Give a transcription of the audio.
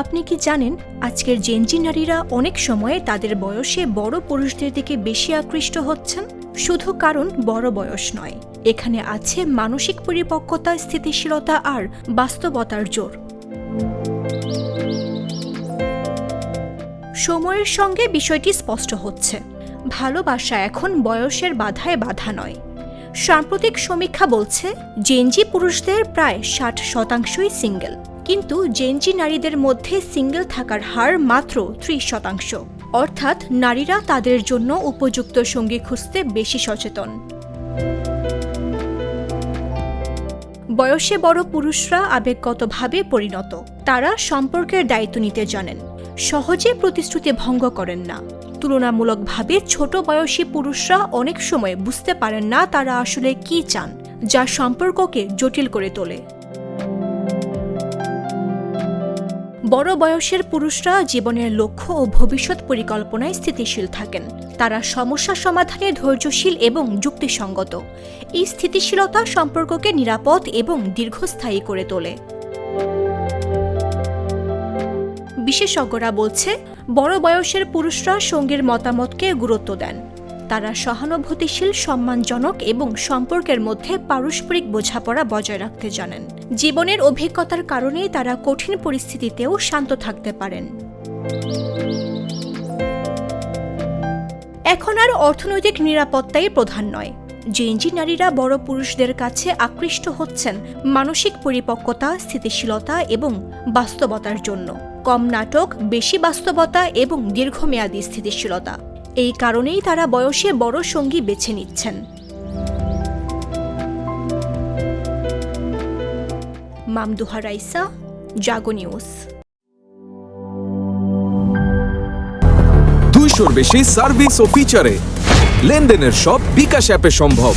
আপনি কি জানেন আজকের জেনজি নারীরা অনেক সময় তাদের বয়সে বড় পুরুষদের দিকে বেশি আকৃষ্ট হচ্ছেন? শুধু কারণ বড় বয়স নয়, এখানে আছে মানসিক পরিপক্কতা, স্থিতিশীলতা আর বাস্তবতার জোর। সময়ের সঙ্গে বিষয়টি স্পষ্ট হচ্ছে। ভালোবাসা এখন বয়সের বাধায় বাধা নয়। সাম্প্রতিক সমীক্ষা বলছে জেনজি পুরুষদের প্রায় 60% সিঙ্গেল, কিন্তু জেনজি নারীদের মধ্যে সিঙ্গেল থাকার হার মাত্র 30%। অর্থাৎ নারীরা তাদের জন্য উপযুক্ত সঙ্গী খুঁজতে বেশি সচেতন। বয়সে বড় পুরুষরা আবেগগতভাবে পরিণত। তারা সম্পর্কের দায়িত্ব নিতে জানেন, সহজে প্রতিশ্রুতি ভঙ্গ করেন না। তুলনামূলকভাবে ছোট বয়সী পুরুষরা অনেক সময় বুঝতে পারেন না তারা আসলে কি চান, যা সম্পর্ককে জটিল করে তোলে। বড় বয়সের পুরুষরা জীবনের লক্ষ্য ও ভবিষ্যৎ পরিকল্পনায় স্থিতিশীল থাকেন। তারা সমস্যা সমাধানে ধৈর্যশীল এবং যুক্তিসঙ্গত। এই স্থিতিশীলতা সম্পর্ককে নিরাপদ এবং দীর্ঘস্থায়ী করে তোলে। বিশেষজ্ঞরা বলছে, বড় বয়সের পুরুষরা সঙ্গীর মতামতকে গুরুত্ব দেন। তারা সহানুভূতিশীল, সম্মানজনক এবং সম্পর্কের মধ্যে পারস্পরিক বোঝাপড়া বজায় রাখতে জানেন। জীবনের অভিজ্ঞতার কারণে তারা কঠিন পরিস্থিতিতেও শান্ত থাকতে পারেন। এখন আর অর্থনৈতিক নিরাপত্তাই প্রধান নয়। জেনজি নারীরা বড় পুরুষদের কাছে আকৃষ্ট হচ্ছেন মানসিক পরিপক্কতা, স্থিতিশীলতা এবং বাস্তবতার জন্য। কম নাটক, বেশি বাস্তবতা এবং দীর্ঘমেয়াদী স্থিতিশীলতা। এই কারণেই তারা বয়সে বড় সঙ্গী বেছে নিচ্ছেন। মামদুহা রাইসা, জাগো নিউজ। 200-র বেশি সার্ভিস ও ফিচারে লেনদেনের সব বিকাশ অ্যাপে সম্ভব।